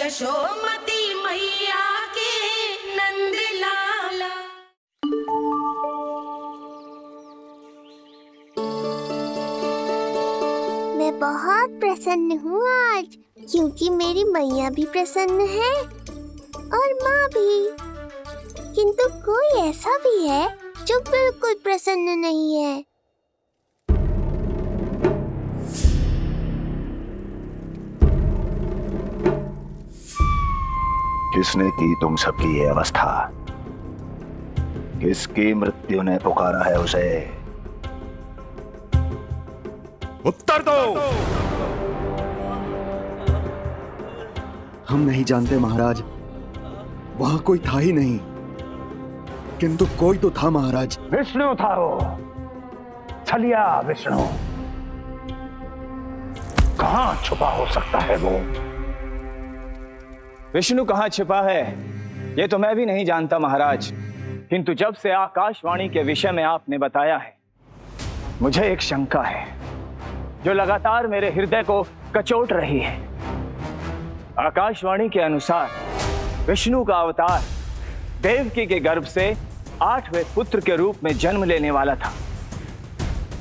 यशोमती मैया के नंद लाला। मैं बहुत प्रसन्न हूँ आज, क्योंकि मेरी मैया भी प्रसन्न है और माँ भी। किंतु कोई ऐसा भी है जो बिल्कुल प्रसन्न नहीं है। किसने की तुम सबकी ये अवस्था? किसकी मृत्यु ने पुकारा है उसे? उत्तर दो। हम नहीं जानते महाराज, वहां कोई था ही नहीं। किंतु कोई तो था महाराज। विष्णु था वो, छलिया विष्णु। कहां छुपा हो सकता है वो? विष्णु कहाँ छिपा है ये तो मैं भी नहीं जानता महाराज, किंतु जब से आकाशवाणी के विषय में आपने बताया है, मुझे एक शंका है जो लगातार मेरे हृदय को कचोट रही है। आकाशवाणी के अनुसार विष्णु का अवतार देवकी के गर्भ से 8वें पुत्र के रूप में जन्म लेने वाला था,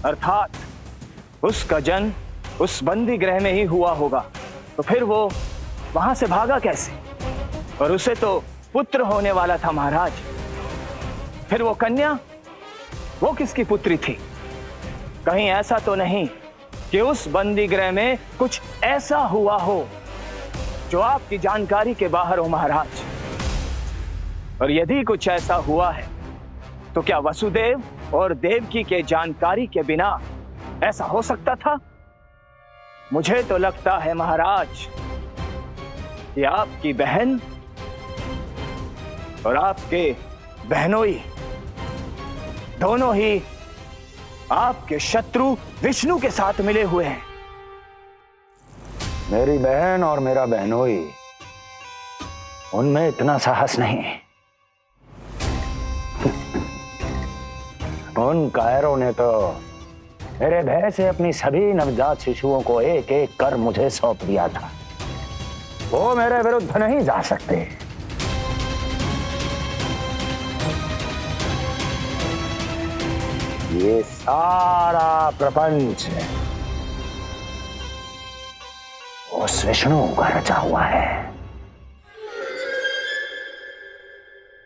अर्थात उसका जन्म उस बंदी गृह में ही हुआ होगा। तो फिर वो वहां से भागा कैसे? और उसे तो पुत्र होने वाला था महाराज। फिर वो कन्या, वो किसकी पुत्री थी? कहीं ऐसा तो नहीं कि उस बंदी गृह में कुछ ऐसा हुआ हो जो आपकी जानकारी के बाहर हो महाराज? और यदि कुछ ऐसा हुआ है तो क्या वसुदेव और देवकी के जानकारी के बिना ऐसा हो सकता था? मुझे तो लगता है महाराज कि आपकी बहन और आपके बहनोई दोनों ही आपके शत्रु विष्णु के साथ मिले हुए हैं। मेरी बहन और मेरा बहनोई, उनमें इतना साहस नहीं। उन कायरों ने तो मेरे भय से अपनी सभी नवजात शिशुओं को एक एक कर मुझे सौंप दिया था। वो मेरे विरुद्ध नहीं जा सकते। ये सारा प्रपंच उस विष्णु का रचा हुआ है।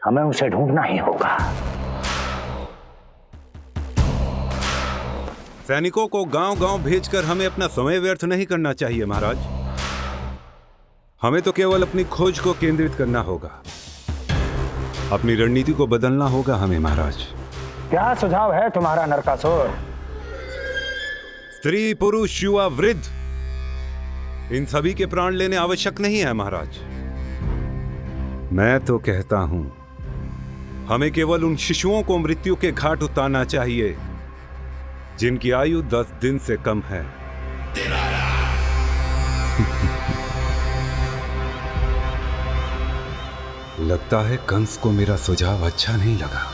हमें उसे ढूंढना ही होगा। सैनिकों को गांव-गांव भेजकर हमें अपना समय व्यर्थ नहीं करना चाहिए महाराज। हमें तो केवल अपनी खोज को केंद्रित करना होगा। अपनी रणनीति को बदलना होगा हमें महाराज। क्या सुझाव है तुम्हारा नरकासुर? स्त्री, पुरुष, युवा, वृद्ध, इन सभी के प्राण लेने आवश्यक नहीं है महाराज। मैं तो कहता हूं हमें केवल उन शिशुओं को मृत्यु के घाट उतारना चाहिए जिनकी आयु 10 दिन से कम है। लगता है कंस को मेरा सुझाव अच्छा नहीं लगा।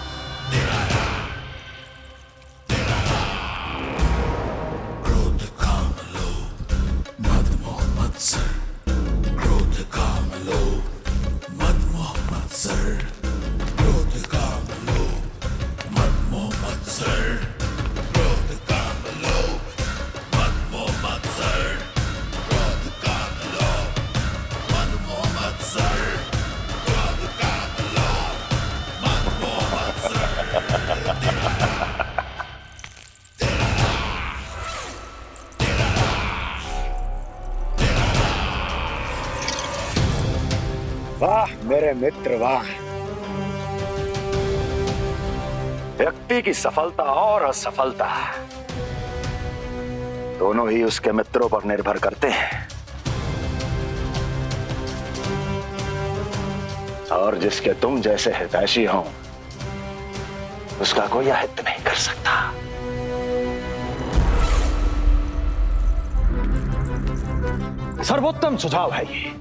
वाह मेरे मित्र वाह। व्यक्ति की सफलता और असफलता दोनों ही उसके मित्रों पर निर्भर करते हैं, और जिसके तुम जैसे हितैषी हो उसका कोई अहित नहीं कर सकता। सर्वोत्तम सुझाव है ये।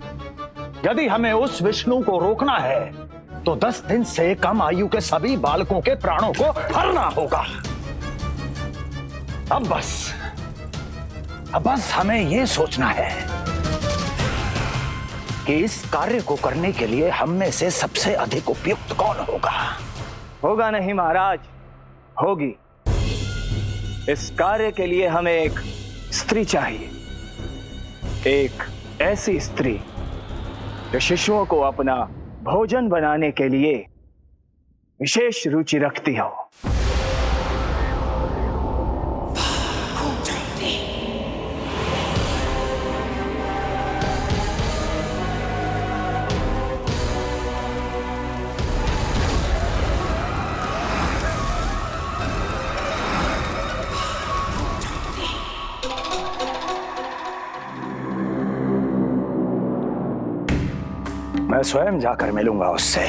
यदि हमें उस विष्णु को रोकना है तो 10 दिन से कम आयु के सभी बालकों के प्राणों को हरना होगा। अब बस हमें यह सोचना है कि इस कार्य को करने के लिए हम में से सबसे अधिक उपयुक्त कौन होगा? होगा नहीं महाराज, होगी। इस कार्य के लिए हमें एक स्त्री चाहिए, एक ऐसी स्त्री जो शिशुओं को अपना भोजन बनाने के लिए विशेष रुचि रखती हो। मैं स्वयं जाकर मिलूंगा उससे।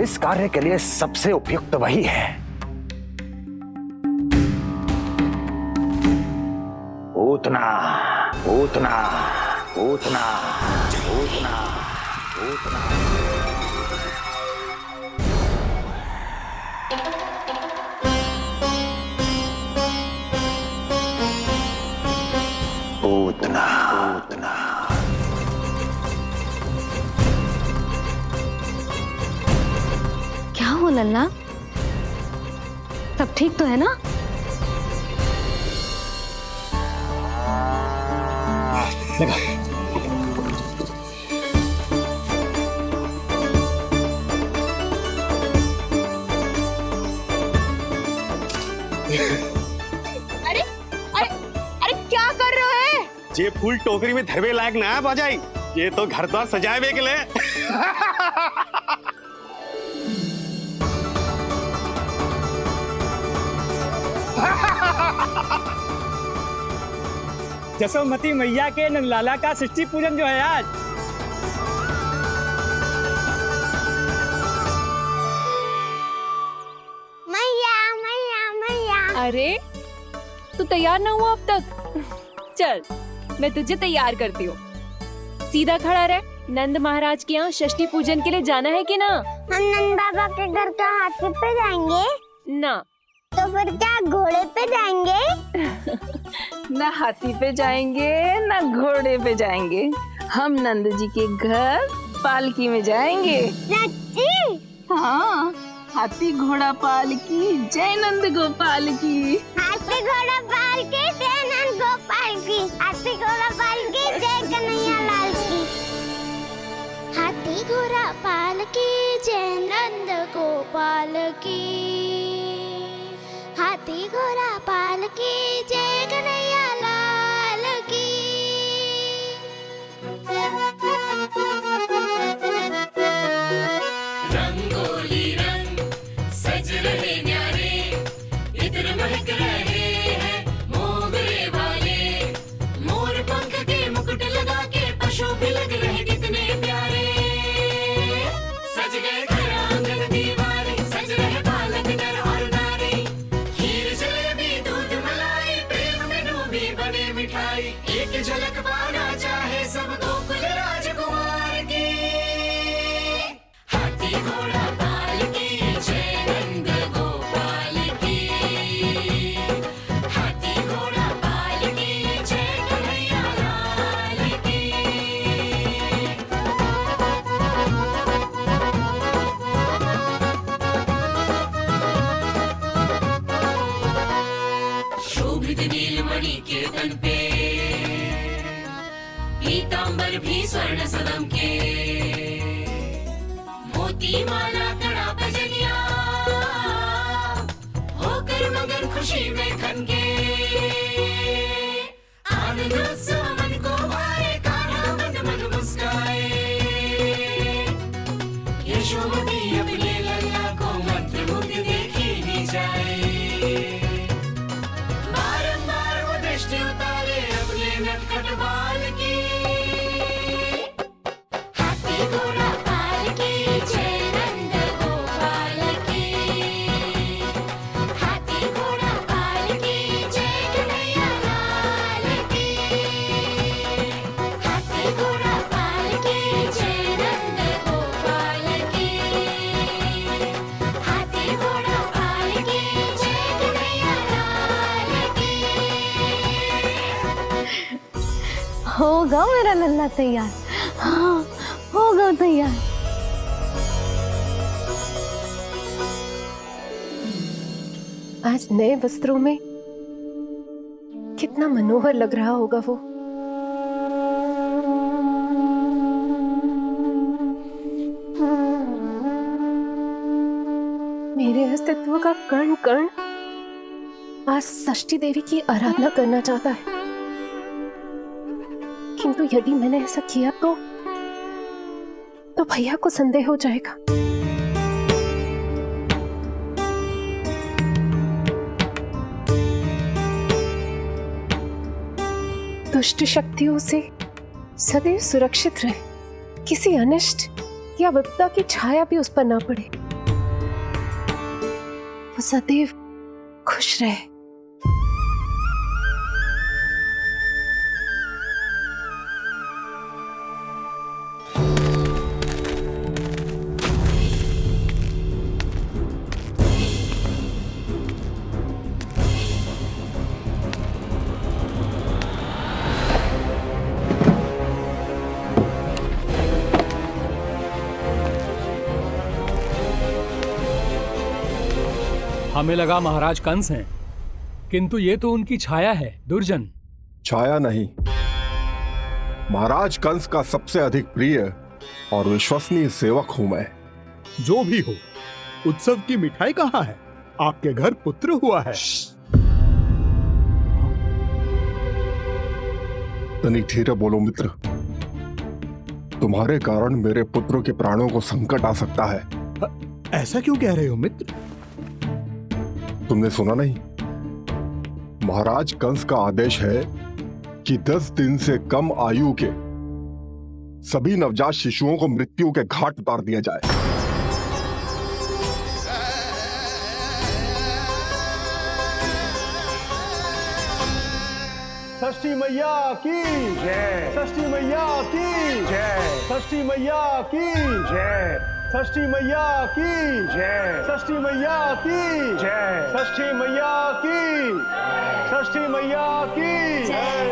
इस कार्य के लिए सबसे उपयुक्त वही है। पूतना, पूतना, पूतना, पूतना, पूतना। पूतना, पूतना। क्या हो लल्ला, सब ठीक तो है ना? लगा। अरे अरे अरे क्या कर रहे हो? ये फूल टोकरी में धरवे लायक ना है बाजाई, ये तो घर द्वार सजाए के लिए। जसोमती मैया के नंदलाला का षष्ठी पूजन जो है आज। मैया मैया मैया। अरे तू तैयार ना हुआ अब तक? चल मैं तुझे तैयार करती हूँ। सीधा खड़ा रह। नंद महाराज के यहाँ षष्ठी पूजन के लिए जाना है कि ना? हम नंद बाबा के घर का हाथी पे जाएंगे ना। तो फिर क्या घोड़े पे जाएंगे? ना हाथी पे जाएंगे ना घोड़े पे जाएंगे, हम नंद जी के घर पालकी में जाएंगे। सच्ची? हाँ, हाथी घोड़ा पालकी, जय नंद गोपाल की। हाथी घोड़ा पालकी जय नंद गोपाल की। हाथी घोड़ा पालकी जय कन्हैया लाल की। हाथी घोड़ा पालकी जय नंद गोपाल की। हाथी घोड़ा पालकी जय कन्हैया लाल की। रंगोली रंग सज रहे न्यारे, इत्र महक रहे हैं मोगरे वाले। मोर पंख के मुकुट लगा के पशु भी लग रहे कितने प्यारे। सज गए घर आंगन दीवारे, सज रहे बालक नर और नारी। खीर जलेबी दूध मलाई, प्रेम में डूबी बने मिठाई। एक झलक पाना चाहे सब गोकुल राजकुमार की। हाथी घोड़ा पालकी जय नंद गोपाल की। हाथी घोड़ा पालकी जय कन्हैया लाल की। शोभित नीलमणि के तन पे, पीतांबर भी स्वर्ण सदम के। मोती माला कड़ा बजनिया, होकर मगन खुशी में खनके। आनंद उत्सव मन को भाए, कान्हा मन मन मुस्काए। यशोमती अपने लल्ला को मंत्रमुग्ध देखी ही जाए। बारंबार वो दृष्टि उतारे अपने नटखट बाल की। लल्ला तैयार। हाँ, होगा तैयार। आज नए वस्त्रों में कितना मनोहर लग रहा होगा वो। मेरे अस्तित्व का कण कण आज षष्ठी देवी की आराधना करना चाहता है, किंतु यदि मैंने ऐसा किया तो भैया को संदेह हो जाएगा। दुष्ट शक्तियों से सदैव सुरक्षित रहे, किसी अनिष्ट या विपदा की छाया भी उस पर ना पड़े, वो सदैव खुश रहे। हमें लगा महाराज कंस हैं, किंतु ये तो उनकी छाया है दुर्जन। छाया नहीं, महाराज कंस का सबसे अधिक प्रिय और विश्वसनीय सेवक हूं मैं। जो भी हो, उत्सव की मिठाई कहाँ है? आपके घर पुत्र हुआ है। तनिक धीरे बोलो मित्र, तुम्हारे कारण मेरे पुत्र के प्राणों को संकट आ सकता है। ऐसा क्यों कह रहे हो मित्र? तुमने सुना नहीं? महाराज कंस का आदेश है कि 10 दिन से कम आयु के सभी नवजात शिशुओं को मृत्यु के घाट उतार दिया जाए। षष्ठी मैया की जय, षष्ठी मैया की जय, षष्ठी मैया की जय, षष्ठी मैया की जय, षष्ठी मैया की जय, षष्ठी मैया की, षष्ठी मैया की जय।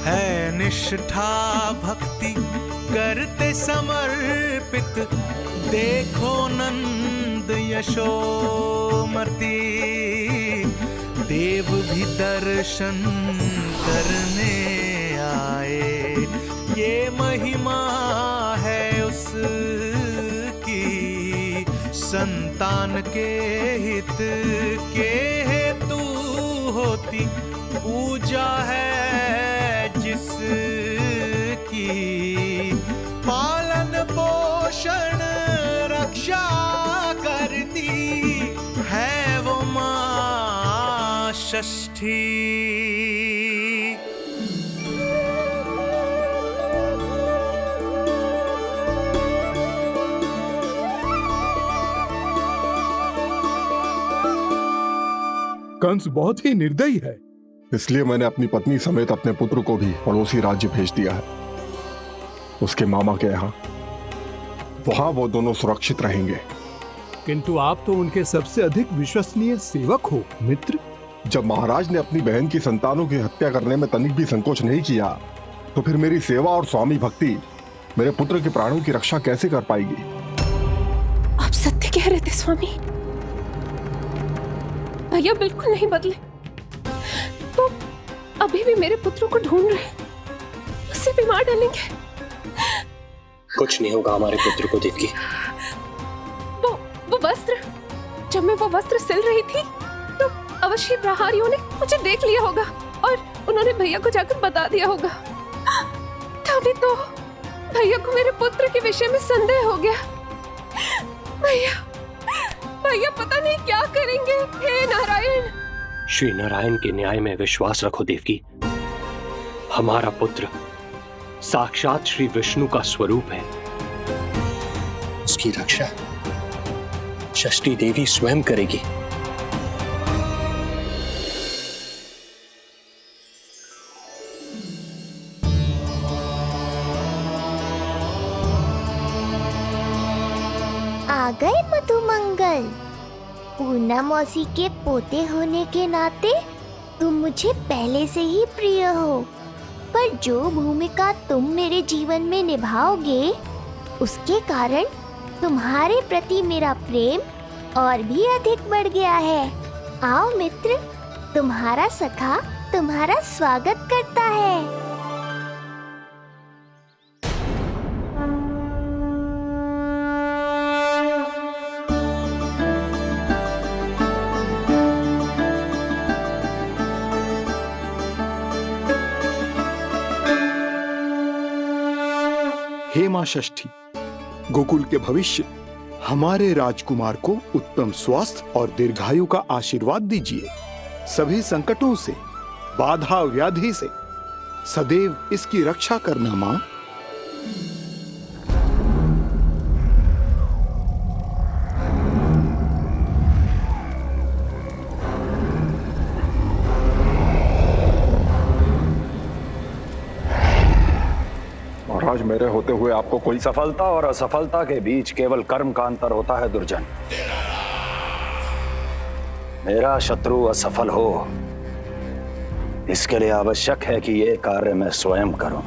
है निष्ठा भक्ति करते समर्पित, देखो नंद यशोमती, देव भी दर्शन करने आए। ये महिमा है उसकी, संतान के हित के हेतु होती पूजा है जिसकी, पालन पोषण रक्षा करती है वो मां षष्ठी। कंस बहुत ही निर्दयी है। इसलिए मैंने अपनी पत्नी समेत अपने पुत्र को भी पड़ोसी राज्य भेज दिया है, उसके मामा के यहाँ। वहां वो दोनों सुरक्षित रहेंगे। किंतु आप तो उनके सबसे अधिक विश्वसनीय सेवक हो मित्र। जब महाराज ने अपनी बहन की संतानों की हत्या करने में तनिक भी संकोच नहीं किया, तो फिर मेरी सेवा और स्वामी भक्ति मेरे पुत्र के प्राणों की रक्षा कैसे कर पाएगी? आप सत्य कह रहे थे स्वामी, भैया बिल्कुल नहीं बदले। तो अभी भी मेरे पुत्रों को ढूंढ रहे, उसे भी मार डालेंगे। कुछ नहीं होगा हमारे पुत्र को देवकी। वो वस्त्र, जब मैं वो वस्त्र सिल रही थी तो अवश्य प्रहारियों ने मुझे देख लिया होगा और उन्होंने भैया को जाकर बता दिया होगा। तभी तो भैया को मेरे पुत्र के विषय में संदेह हो गया। भैया पता नहीं क्या करेंगे। हे नारायण। श्री नारायण के न्याय में विश्वास रखो देवकी। हमारा पुत्र साक्षात श्री विष्णु का स्वरूप है। उसकी रक्षा षष्ठी देवी स्वयं करेगी। आ गए मधुमंगल। पूर्णा मौसी के पोते होने के नाते तुम मुझे पहले से ही प्रिय हो, पर जो भूमिका तुम मेरे जीवन में निभाओगे उसके कारण तुम्हारे प्रति मेरा प्रेम और भी अधिक बढ़ गया है। आओ मित्र, तुम्हारा सखा तुम्हारा स्वागत करता है। हे मां षष्ठी, गोकुल के भविष्य हमारे राजकुमार को उत्तम स्वास्थ्य और दीर्घायु का आशीर्वाद दीजिए। सभी संकटों से, बाधा व्याधि से सदैव इसकी रक्षा करना मां। महाराज, मेरे होते हुए आपको कोई सफलता और असफलता के बीच केवल कर्म का अंतर होता है दुर्जन। मेरा शत्रु असफल हो, इसके लिए आवश्यक है कि ये कार्य मैं स्वयं करूं।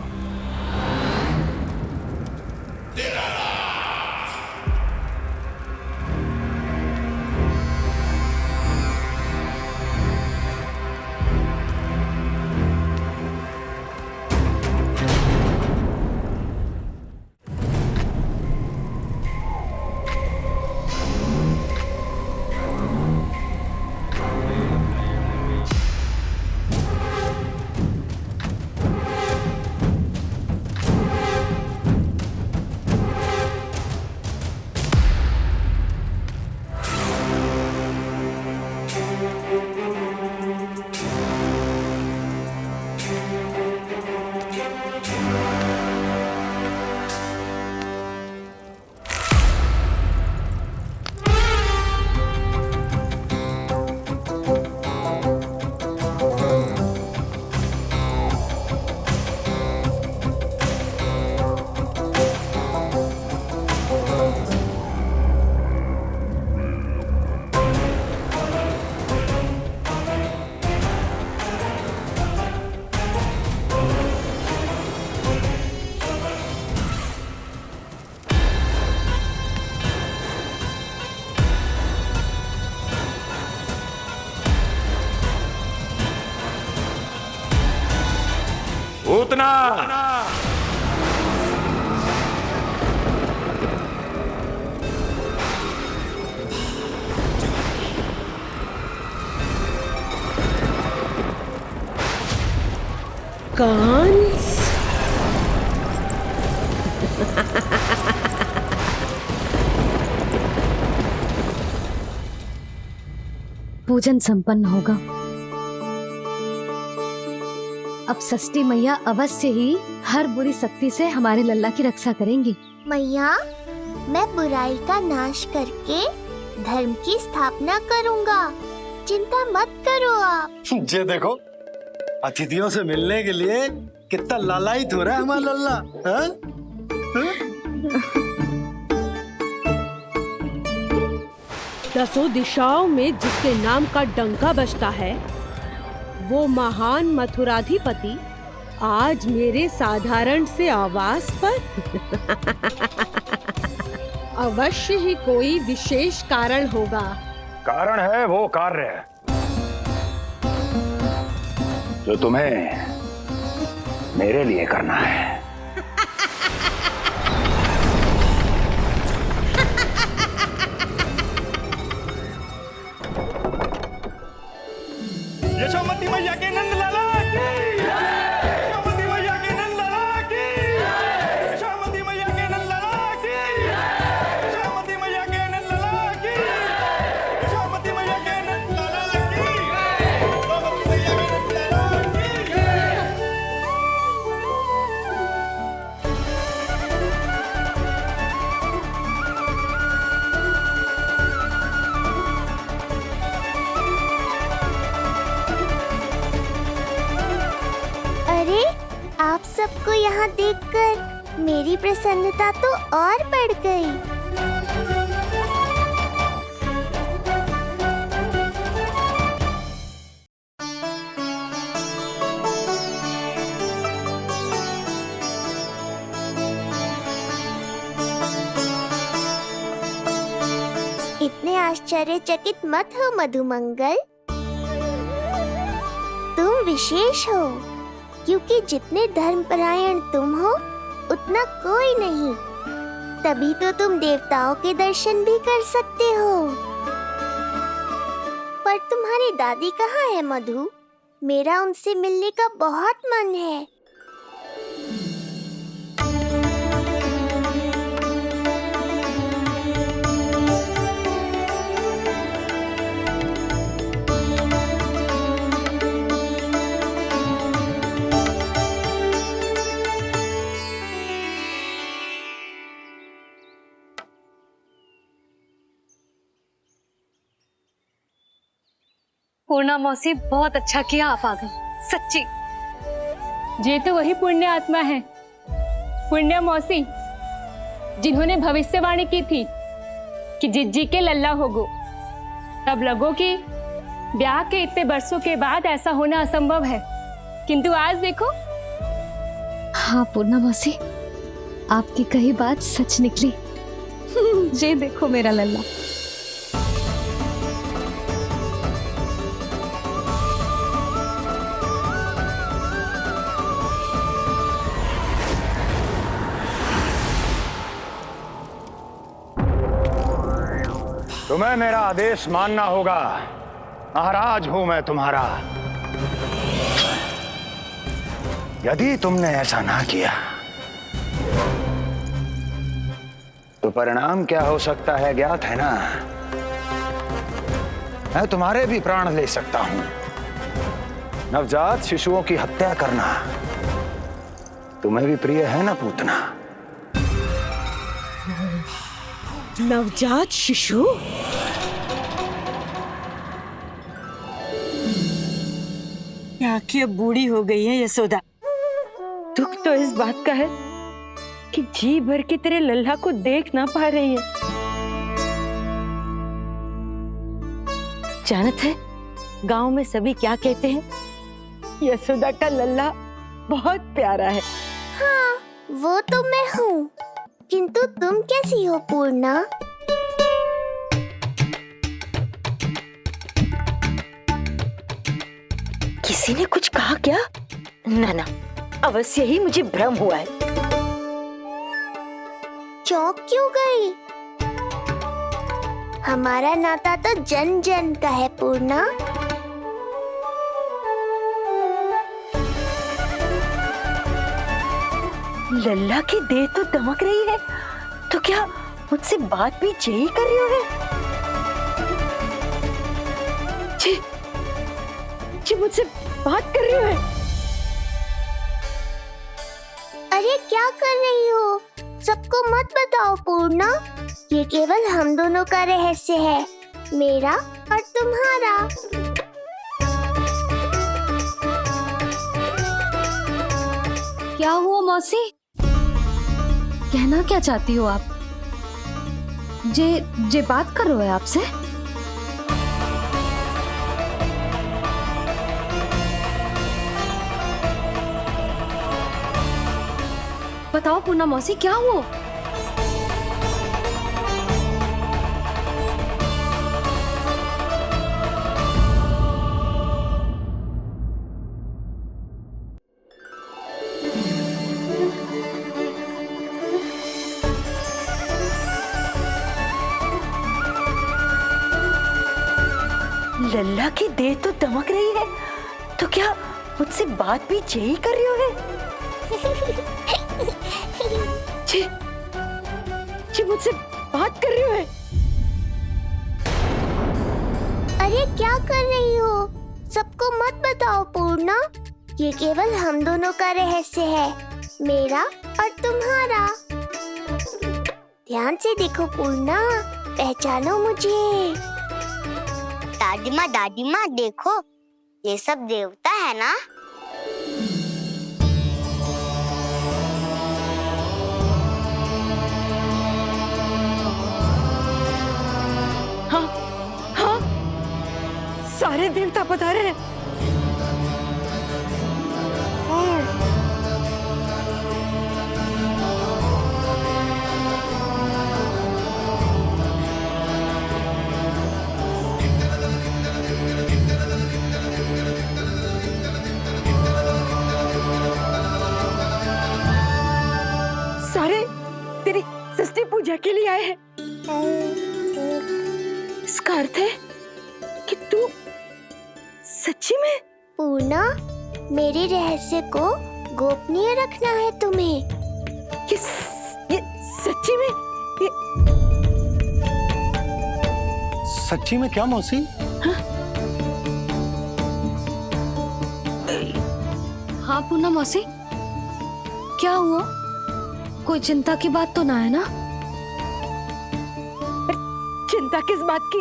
उतना कंस, पूजन संपन्न होगा। अब षष्ठी मैया अवश्य ही हर बुरी शक्ति से हमारे लल्ला की रक्षा करेंगी। मैया, मैं बुराई का नाश करके धर्म की स्थापना करूंगा, चिंता मत करो आप। ये देखो, अतिथियों से मिलने के लिए कितना लालायित हो रहा है हमारा लल्ला। हाँ? दसों दिशाओं में जिसके नाम का डंका बजता है, वो महान मथुराधिपति आज मेरे साधारण से आवास पर अवश्य ही कोई विशेष कारण होगा। कारण है वो कार्य जो तुम्हें मेरे लिए करना है। यशोमती मैया के नंद लाला की, यशोमती मैया के नंद लाला की, यशोमती मैया के नंद लाला की, यशोमती मैया के नंद लाला की, यशोमती मैया के नंद लाला की, यशोमती मैया के नंद लाला की। अरे, आप सबको यहाँ देखकर मेरी प्रसन्नता तो और बढ़ गई। आश्चर्यचकित मत हो मधुमंगल। तुम विशेष हो, क्योंकि जितने धर्मपरायण तुम हो उतना कोई नहीं। तभी तो तुम देवताओं के दर्शन भी कर सकते हो। पर तुम्हारी दादी कहाँ है मधु? मेरा उनसे मिलने का बहुत मन है। पूर्णा मौसी, बहुत अच्छा किया आप आ गई, सच्ची। ये तो वही पुण्य आत्मा है, पुण्य मौसी, जिन्होंने भविष्यवाणी की थी कि जिज्जी के लल्ला होगो। तब लगो कि ब्याह के इतने बरसों के बाद ऐसा होना असंभव है, किंतु आज देखो। हाँ पूर्णा मौसी, आपकी कही बात सच निकली। ये देखो मेरा लल्ला। तुम्हें मेरा आदेश मानना होगा। महाराज हूं मैं तुम्हारा। यदि तुमने ऐसा ना किया तो परिणाम क्या हो सकता है ज्ञात है ना? मैं तुम्हारे भी प्राण ले सकता हूं। नवजात शिशुओं की हत्या करना तुम्हें भी प्रिय है ना पूतना? नवजात शिशु? आंखें अब बूढ़ी हो गई है यशोदा। दुख तो इस बात का है कि जी भर के तेरे लल्ला को देख ना पा रही है। जानत है गांव में सभी क्या कहते हैं? यशोदा का लल्ला बहुत प्यारा है। हाँ, वो तो मैं हूँ, किंतु तुम कैसी हो पूर्णा? किसी ने कुछ कहा क्या? ना ना, अवश्य ही मुझे भ्रम हुआ है। चौंक क्यों गई? हमारा नाता तो जन जन का है पूर्णा। लल्ला की देह तो दमक रही है, तो क्या मुझसे बात भी यही कर रही हो? जी मुझसे बात कर रही हो? अरे क्या कर रही हो? सबको मत बताओ पूर्णा, ये केवल हम दोनों का रहस्य है, मेरा और तुम्हारा। क्या हुआ मौसी? कहना क्या चाहती हो आप? जे बात कर रहे हो आपसे? बताओ पूर्णा मौसी, क्या हुआ? लल्ला की देह तो दमक रही है, तो क्या मुझसे बात भी यही कर रही हो? जी मुझसे बात कर रही हो? अरे क्या कर रही हो? सबको मत बताओ पूर्णा, ये केवल हम दोनों का रहस्य है, मेरा और तुम्हारा। ध्यान से देखो पूर्णा, पहचानो मुझे। दादी माँ देखो, ये सब देवता है ना? हाँ हाँ, सारे देवता पधारे हैं। सारे तेरी षष्ठी पूजा के लिए आए हैं। इसका अर्थ है कि तू सच्ची में। पूर्णा, मेरे रहस्य को गोपनीय रखना है तुम्हें। ये सच्ची में? सच्ची में क्या मौसी? हाँ पूर्णा मौसी, क्या हुआ? कोई चिंता की बात तो ना है ना? चिंता किस बात की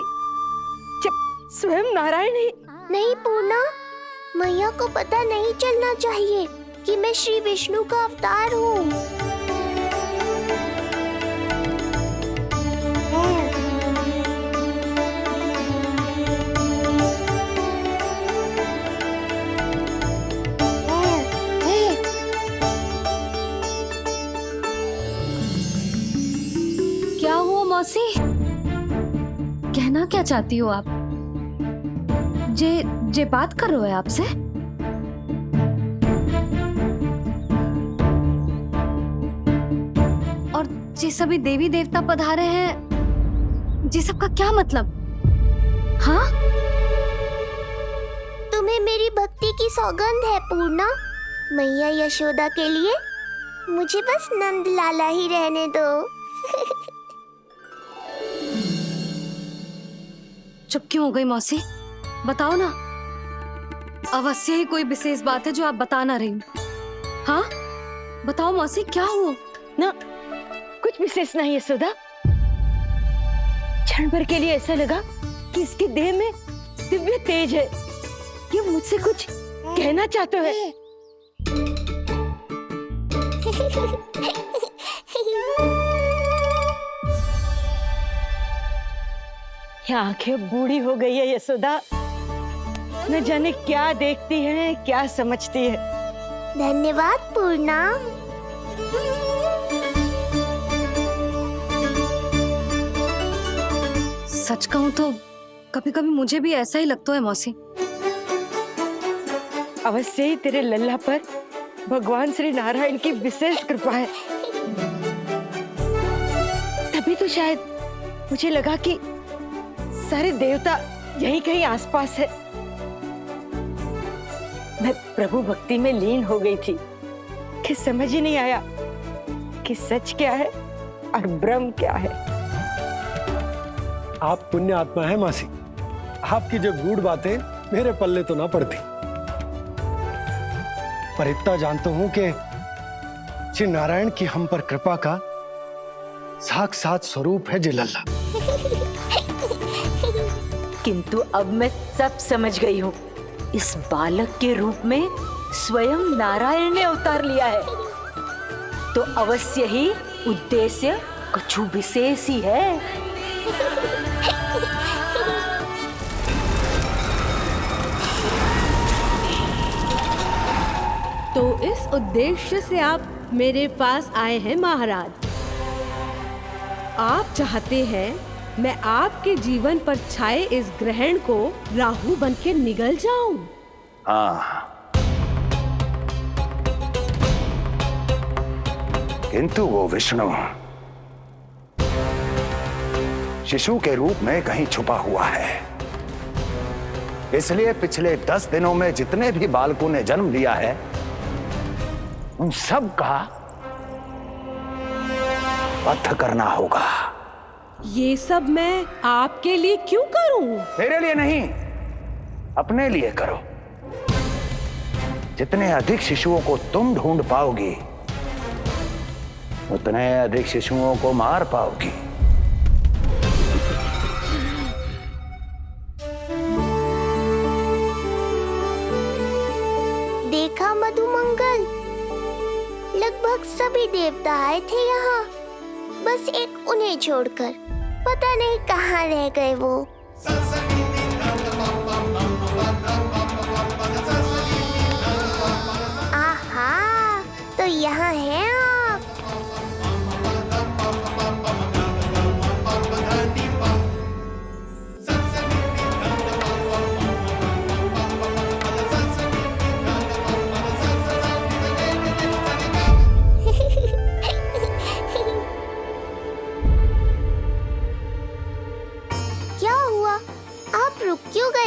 जब स्वयं नारायण ही। नहीं पूर्णा, मैया को पता नहीं चलना चाहिए कि मैं श्री विष्णु का अवतार हूँ। क्या हुआ मौसी? कहना क्या चाहती हो आप? जे बात कर रहे हो आपसे? और जे सभी देवी देवता पधारे हैं, जे सबका क्या मतलब? हाँ? तुम्हें मेरी भक्ति की सौगंध है पूर्णा। मैया यशोदा के लिए मुझे बस नंद लाला ही रहने दो। चुप क्यों हो गई मौसी? बताओ ना। अवश्य ही कोई विशेष बात है जो आप बता ना रही। हाँ बताओ मौसी, क्या हुआ? ना कुछ विशेष नहीं है यशोदा। क्षण भर के लिए ऐसा लगा कि इसके देह में दिव्य तेज है। ये मुझसे कुछ कहना चाहते हैं। ये आंखें बूढ़ी हो गई है यशोदा। न जाने क्या देखती है, क्या समझती है। धन्यवाद पूर्णा। सच कहूं तो कभी कभी मुझे भी ऐसा ही लगता है मौसी। अवश्य ही तेरे लल्ला पर भगवान श्री नारायण की विशेष कृपा है। तभी तो शायद मुझे लगा कि सारे देवता यहीं कहीं आसपास है। मैं प्रभु भक्ति में लीन हो गई थी कि समझ ही नहीं आया कि सच क्या है और ब्रह्म क्या है। आप पुण्य आत्मा है मासी। आपकी जो गूढ़ बातें मेरे पल्ले तो ना पड़ती, पर इतना जानता हूं कि श्री नारायण की हम पर कृपा का साक्षात स्वरूप है जिलल्ला। किंतु अब मैं सब समझ गई हूँ। इस बालक के रूप में स्वयं नारायण ने अवतार लिया है, तो अवश्य ही उद्देश्य कुछ विशेष ही है। तो इस उद्देश्य से आप मेरे पास आए हैं महाराज। आप चाहते हैं मैं आपके जीवन पर छाए इस ग्रहण को राहु बनके निगल जाऊं? हाँ, किंतु वो विष्णु शिशु के रूप में कहीं छुपा हुआ है। इसलिए पिछले 10 दिनों में जितने भी बालकों ने जन्म लिया है, उन सब का वध करना होगा। ये सब मैं आपके लिए क्यों करूं? मेरे लिए नहीं, अपने लिए करो। जितने अधिक शिशुओं को तुम ढूंढ पाओगी, उतने अधिक शिशुओं को मार पाओगी। देखा मधुमंगल, लगभग सभी देवता आए थे यहाँ, बस एक उन्हें छोड़कर। पता नहीं कहाँ रह गए वो। आहा, तो यहाँ हैं आप।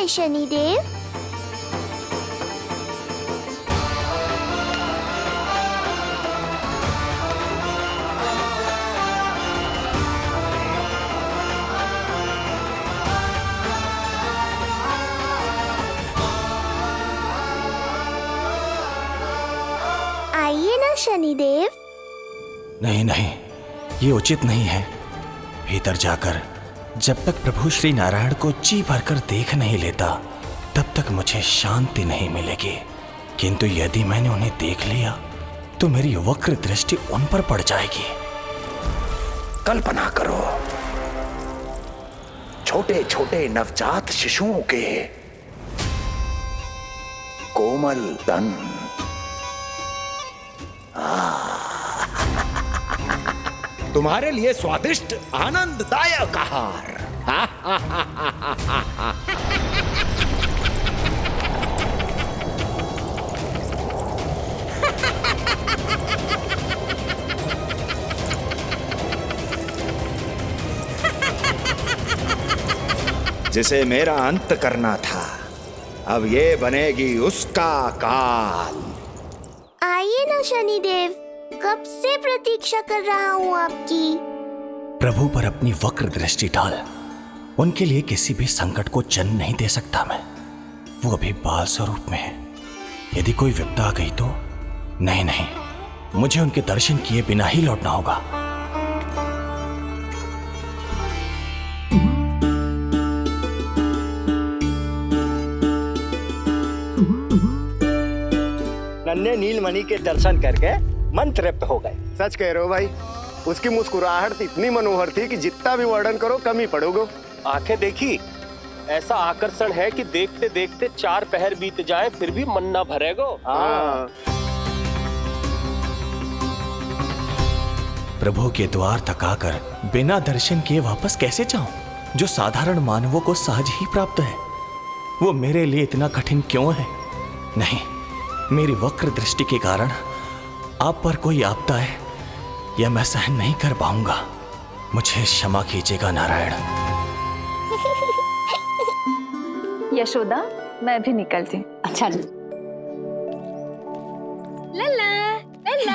शनिदेव। आइए ना शनिदेव। नहीं नहीं, ये उचित नहीं है। भीतर जाकर जब तक प्रभु श्री नारायण को जी भरकर देख नहीं लेता तब तक मुझे शांति नहीं मिलेगी। किंतु यदि मैंने उन्हें देख लिया तो मेरी वक्र दृष्टि उन पर पड़ जाएगी। कल्पना करो, छोटे छोटे नवजात शिशुओं के कोमल तन, तुम्हारे लिए स्वादिष्ट आनंददायक आहार। जिसे मेरा अंत करना था, अब ये बनेगी उसका काल। आइए ना शनिदेव, कब से प्रतीक्षा कर रहा हूँ आपकी। प्रभु पर अपनी वक्र दृष्टि डाल। उनके लिए किसी भी संकट को जन्म नहीं दे सकता मैं। वो अभी बाल स्वरूप में है। यदि कोई विपदा आ गई तो नहीं नहीं, मुझे उनके दर्शन किए बिना ही लौटना होगा। नन्हे नीलमणि के दर्शन करके मन तृप्त हो गए। सच कह रहे हो भाई, उसकी मुस्कुराहट इतनी मनोहर थी कि जितना भी वर्णन करो कम ही पड़ोगे। आंखें देखी, ऐसा आकर्षण है कि देखते देखते 4 पहर बीत जाए फिर भी मन ना भरेगो। प्रभु के द्वार तक आकर बिना दर्शन किए वापस कैसे जाऊं, जो साधारण मानवों को सहज ही प्राप्त है। वो मेरे लिए इतना कठिन क्यों है? नहीं, मेरी वक्र दृष्टि के कारण आप पर कोई आपदा है या मैं सहन नहीं कर पाऊंगा। मुझे क्षमा कीजिएगा नारायण। यशोदा, मैं भी निकलती हूँ। अच्छा जी। लल्ला लल्ला,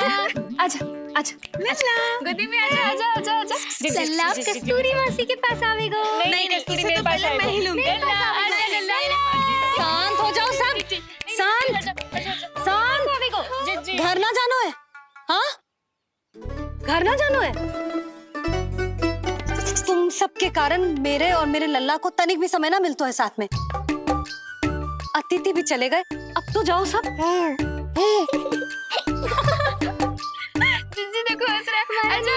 आजा आजा लल्ला, गोदी में आजा आजा आजा आजा। लल्ला कस्तूरी मासी के पास आवेगो। नहीं कस्तूरी मेरे पास आएगा। मैं ही लूंगी। लल्ला आजा लल्ला, शांत हो जाओ सब, शांत शांत। घर ना जानो है? हाँ, घर ना जानो है? तुम सबके कारण मेरे और मेरे लल्ला को तनिक भी समय ना मिलता है साथ में। अतिथि भी चले गए, अब तो जाओ सब। जिज्जी देखो हंस रहा है। आजा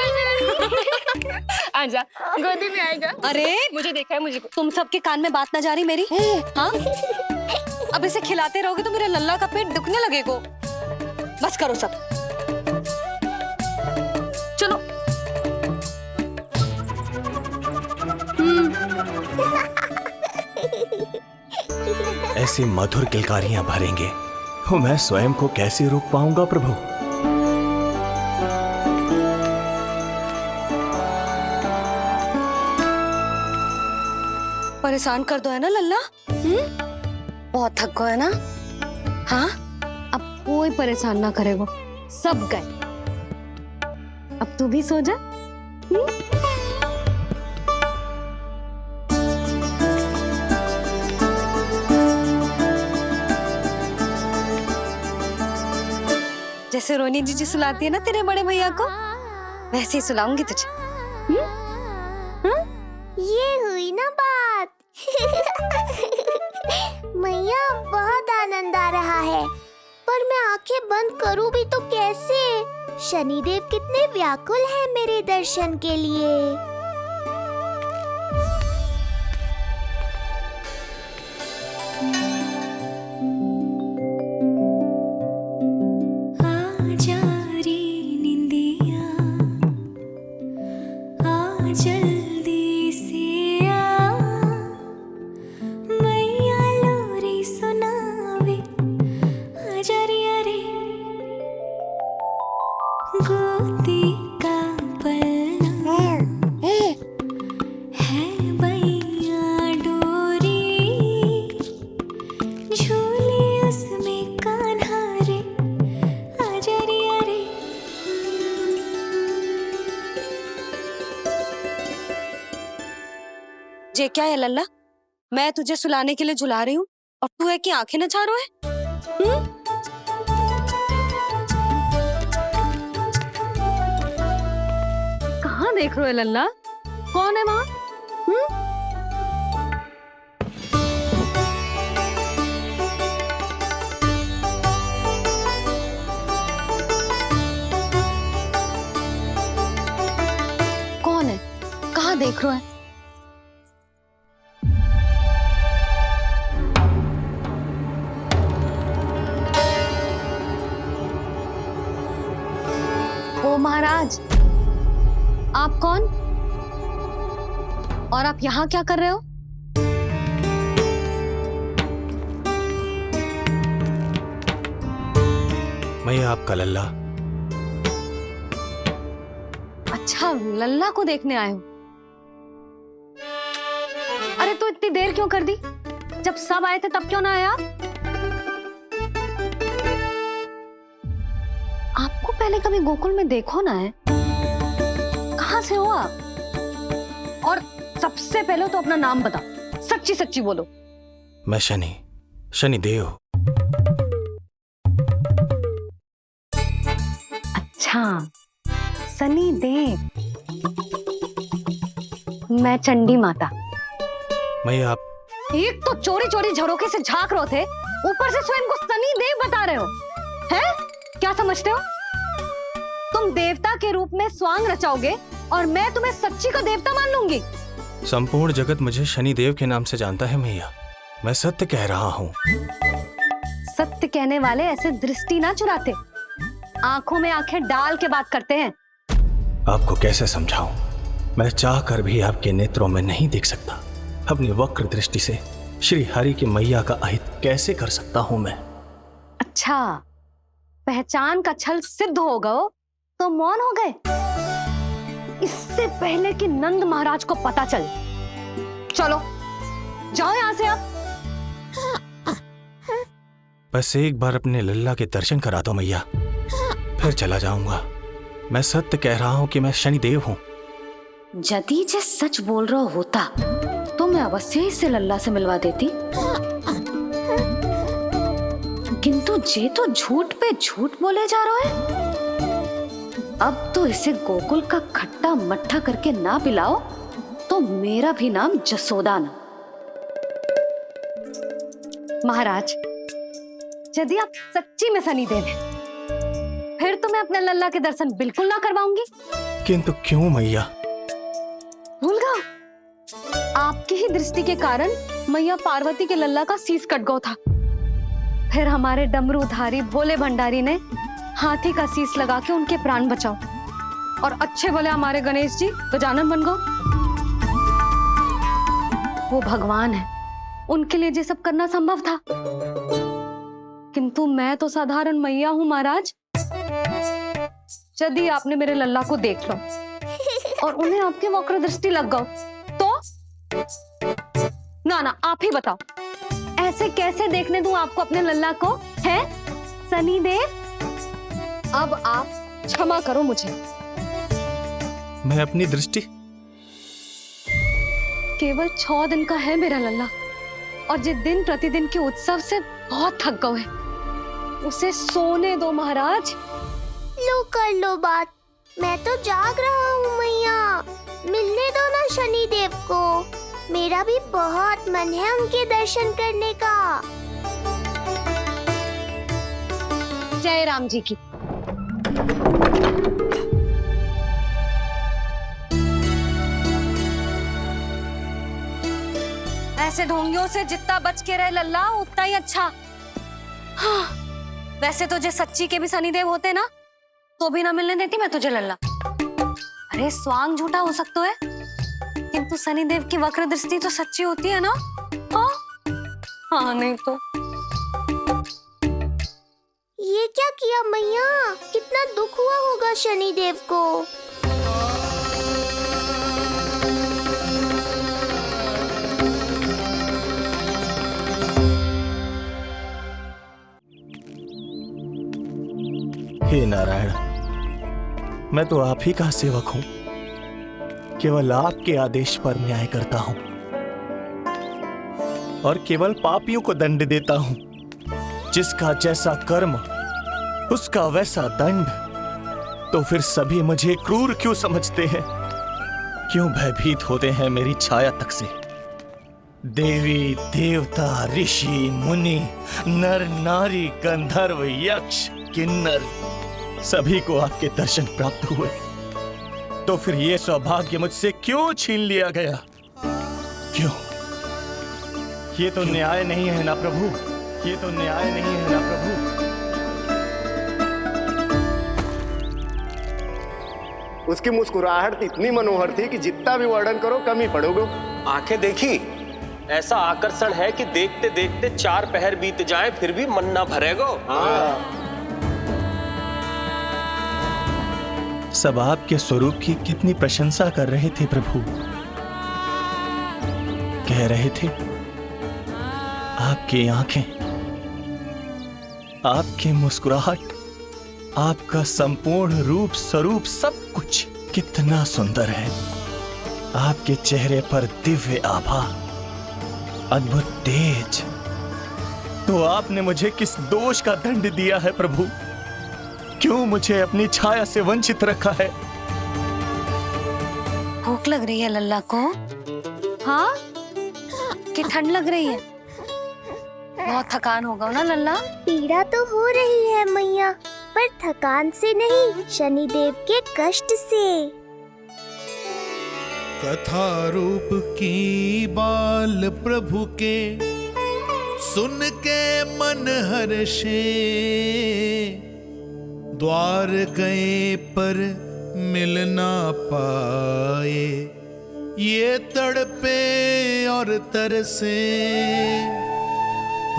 आजा, गोदी में आएगा। अरे मुझे देखा है, मुझे। तुम सबके कान में बात ना जा रही मेरी? हाँ, अब इसे खिलाते रहोगे तो मेरे लल्ला का पेट दुखने लगेगा। बस करो सब, चलो। ऐसी मधुर किलकारियां भरेंगे तो मैं स्वयं को कैसे रोक पाऊंगा प्रभु? परेशान कर दो है ना लल्ला? बहुत थक गए ना? हाँ, अब कोई परेशान ना करेगो, सब गए। अब तू भी सो जा। जैसे रोनी जीजी सुलाती है ना तेरे बड़े भैया को, वैसे ही सुलाऊंगी तुझे। ये हुई ना बात। मैया, बहुत आनंद आ रहा है, पर मैं आंखें बंद करूं भी तो कैसे? शनिदेव कितने व्याकुल हैं मेरे दर्शन के लिए। ये क्या है लल्ला? मैं तुझे सुलाने के लिए झुला रही हूँ और तू है कि आंखें नचा रहा है? कहाँ देख रहे हो लल्ला? कौन है वहाँ? कौन है? कहाँ देख रहे हो? ओ महाराज, आप कौन? और आप यहाँ क्या कर रहे हो? मैं आपका लल्ला। अच्छा, लल्ला को देखने आए हो? अरे तो इतनी देर क्यों कर दी? जब सब आए थे तब क्यों ना आए आप? आपको पहले कभी गोकुल में देखो ना है? कहाँ से हो आप? और सबसे पहले तो अपना नाम बताओ, सच्ची सच्ची बोलो। मैं शनिदेव। अच्छा, शनिदेव। मैं चंडी माता। मैं आप एक तो चोरी चोरी झरोखे से झांक रहे थे, ऊपर से स्वयं को शनिदेव बता रहे हो, हैं? क्या समझते हो? तुम देवता के रूप में स्वांग रचाओगे और मैं तुम्हें सच्ची का देवता मान लूंगी? संपूर्ण जगत मुझे शनिदेव के नाम से जानता है मैया। मैं सत्य कह रहा हूँ। सत्य कहने वाले ऐसे दृष्टि ना चुराते, आंखों में आंखें डाल के बात करते हैं। आपको कैसे समझाऊं? मैं चाह कर भी आपके नेत्रों में नहीं देख सकता। अपनी वक्र दृष्टि से श्री हरि की मैया का अहित कैसे कर सकता हूं मैं? अच्छा, पहचान का छल सिद्ध हो गया तो मौन हो गए? इससे पहले कि नंद महाराज को पता चले। चलो जाओ यहां से आप। बस एक बार अपने लल्ला के दर्शन करा दो मैया, फिर चला जाऊंगा। मैं सत्य कह रहा हूं कि मैं शनिदेव हूं। यदि जे सच बोल रहा होता तो मैं अवश्य इसे लल्ला से मिलवा देती, किंतु जे तो झूठ पे झूठ बोले जा रहा है। अब तो इसे गोकुल का खट्टा मट्ठा करके ना पिलाओ तो मेरा भी नाम जसोदा ना। महाराज, यदि आप सच्ची में शनिदेव हैं, फिर तो मैं अपने लल्ला के दर्शन बिल्कुल ना करवाऊंगी। किंतु क्यों मैया? भूल गया? आपकी ही दृष्टि के कारण मैया पार्वती के लल्ला का शीश कट गया था। फिर हमारे डमरूधारी भोले भंडारी ने हाथी का शीश लगा के उनके प्राण बचाओ, और अच्छे भले हमारे गणेश जी गजानन बन गए। वो भगवान है, उनके लिए ये सब करना संभव था, किंतु मैं तो साधारण मैया हूं महाराज। यदि आपने मेरे लल्ला को देख लो और उन्हें आपकी वक्र दृष्टि लग गई तो? ना आप ही बताओ, ऐसे कैसे देखने दूं आपको अपने लल्ला को? है शनिदेव, अब आप क्षमा करो मुझे। मैं अपनी दृष्टि केवल 6 दिन का है मेरा लल्ला, और जिस दिन प्रतिदिन के उत्सव से बहुत थक गए, उसे सोने दो महाराज। लो कर लो बात, मैं तो जाग रहा हूँ मैया। मिलने दो ना शनिदेव को, मेरा भी बहुत मन है उनके दर्शन करने का। जय राम जी की। ऐसे ढोंगियों से जितना बच के रहे लल्ला उतना ही अच्छा। हाँ, वैसे तो जे सच्ची के भी शनिदेव होते ना तो भी ना मिलने देती मैं तुझे लल्ला। अरे स्वांग झूठा हो सकता है, किंतु शनिदेव की वक्र दृष्टि तो सच्ची होती है ना? हाँ, हाँ नहीं तो। ये क्या किया मैया? कितना दुख हुआ होगा शनिदेव को। हे नारायण, मैं तो आप ही का सेवक हूं, केवल आपके आदेश पर न्याय करता हूं। और केवल पापियों को दंड देता हूं। जिसका जैसा कर्म उसका वैसा दंड। तो फिर सभी मुझे क्रूर क्यों समझते हैं? क्यों भयभीत होते हैं मेरी छाया तक से? देवी देवता ऋषि मुनि नर नारी गंधर्व यक्ष किन्नर सभी को आपके दर्शन प्राप्त हुए। तो फिर ये सौभाग्य मुझसे क्यों छीन लिया गया? क्यों? ये तो न्याय नहीं है ना प्रभु, ये तो न्याय नहीं है ना प्रभु। उसकी मुस्कुराहट इतनी मनोहर थी कि जितना भी वर्णन करो कम ही पड़ोगे। आंखें देखी, ऐसा आकर्षण है कि देखते देखते 4 पहर बीत जाएं फिर भी मन ना भरेगो। सब आपके स्वरूप की कितनी प्रशंसा कर रहे थे प्रभु। कह रहे थे आपकी आंखें, आपकी मुस्कुराहट, आपका संपूर्ण रूप स्वरूप सब कुछ कितना सुंदर है। आपके चेहरे पर दिव्य आभा, अद्भुत तेज। तो आपने मुझे किस दोष का दंड दिया है प्रभु? क्यों मुझे अपनी छाया से वंचित रखा है? भूख लग रही है लल्ला को? हाँ, कि ठंड लग रही है? बहुत थकान होगा ना लल्ला? पीड़ा तो हो रही है मैया, पर थकान से नहीं, शनिदेव के कष्ट से। कथा रूप की बाल प्रभु के सुन के मन हर्षे, द्वार गए पर मिल ना पाए, ये तड़पे और तरसे,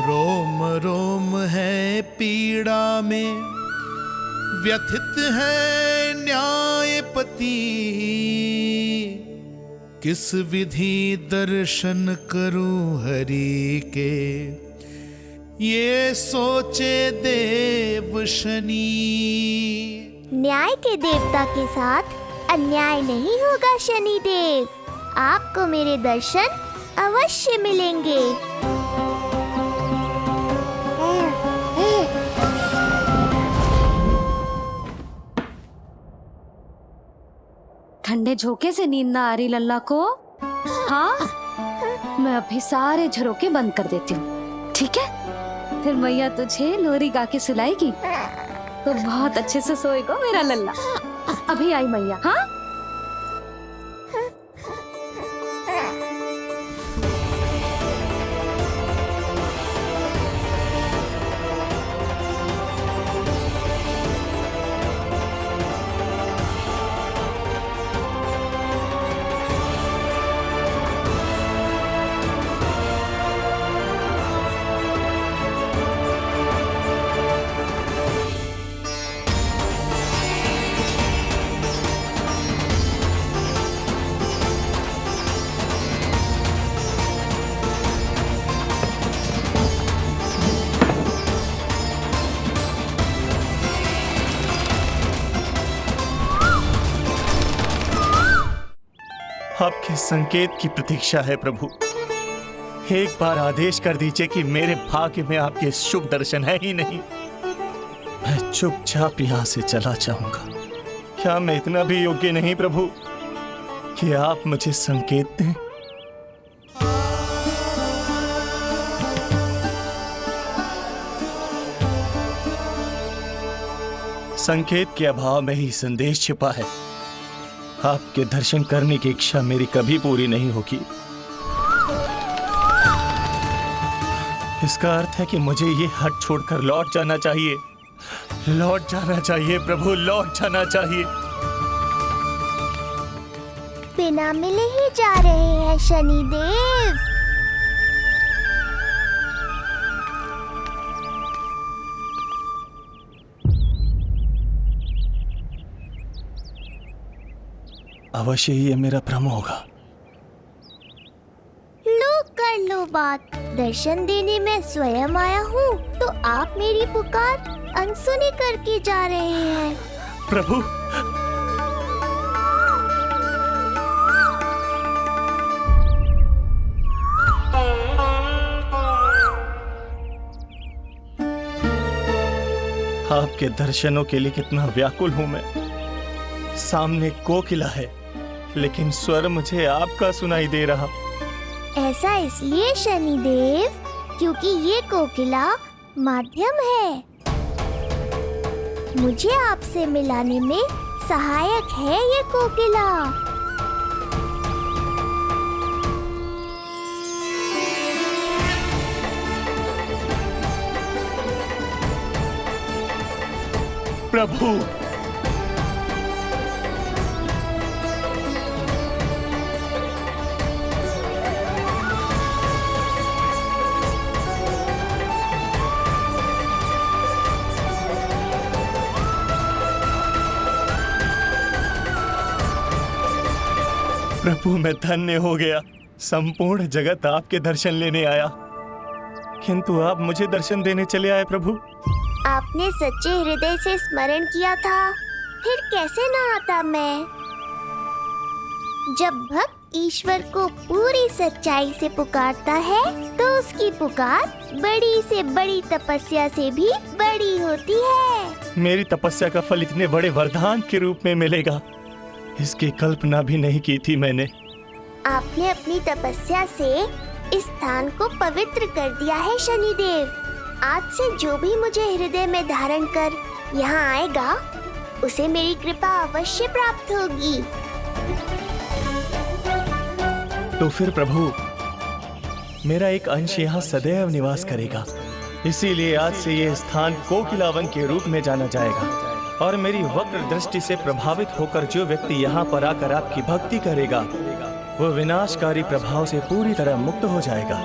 रोम रोम है पीड़ा में, व्यथित है न्यायपति, किस विधि दर्शन करूं हरि के, ये सोचे देव शनि। न्याय के देवता के साथ अन्याय नहीं होगा शनिदेव। आपको मेरे दर्शन अवश्य मिलेंगे। ठंडे झोंके से नींद ना आ रही लल्ला को? हाँ, मैं अभी सारे झरोके बंद कर देती हूँ, ठीक है? फिर मैया तुझे लोरी गा के सुलाएगी तो बहुत अच्छे से सोएगा मेरा लल्ला। अभी आई मैया। हाँ, आपके संकेत की प्रतीक्षा है प्रभु। एक बार आदेश कर दीजिए कि मेरे भाग्य में आपके शुभ दर्शन है ही नहीं, मैं चुपचाप यहाँ से चला जाऊंगा। क्या मैं इतना भी योग्य नहीं प्रभु कि आप मुझे संकेत दें? संकेत के अभाव में ही संदेश छिपा है। आपके दर्शन करने की इच्छा मेरी कभी पूरी नहीं होगी। इसका अर्थ है कि मुझे ये हट छोड़कर लौट जाना चाहिए। लौट जाना चाहिए प्रभु, लौट जाना चाहिए। बिना मिले ही जा रहे हैं शनिदेव। अवश्य ही ये मेरा भ्रम होगा। लो कर लो बात। दर्शन देने मैं स्वयं आया हूँ तो आप मेरी पुकार अनसुनी करके जा रहे हैं। प्रभु, आपके दर्शनों के लिए कितना व्याकुल हूं मैं। सामने कोकिला है, लेकिन स्वर मुझे आपका सुनाई दे रहा। ऐसा इसलिए शनिदेव क्योंकि ये कोकिला माध्यम है, मुझे आपसे मिलाने में सहायक है ये कोकिला। प्रभु, प्रभु मैं धन्य हो गया। संपूर्ण जगत आपके दर्शन लेने आया, किंतु आप मुझे दर्शन देने चले आए प्रभु। आपने सच्चे हृदय से स्मरण किया था, फिर कैसे ना आता मैं। जब भक्त ईश्वर को पूरी सच्चाई से पुकारता है तो उसकी पुकार बड़ी से बड़ी तपस्या से भी बड़ी होती है। मेरी तपस्या का फल इतने बड़े वरदान के रूप में मिलेगा, इसकी कल्पना भी नहीं की थी मैंने। आपने अपनी तपस्या से इस स्थान को पवित्र कर दिया है शनिदेव। आज से जो भी मुझे हृदय में धारण कर यहाँ आएगा, उसे मेरी कृपा अवश्य प्राप्त होगी। तो फिर प्रभु, मेरा एक अंश यहाँ सदैव निवास करेगा, इसीलिए आज से ये स्थान कोकिलावन के रूप में जाना जाएगा। और मेरी वक्र दृष्टि से प्रभावित होकर जो व्यक्ति यहाँ पर आकर आपकी भक्ति करेगा, वो विनाशकारी प्रभाव से पूरी तरह मुक्त हो जाएगा।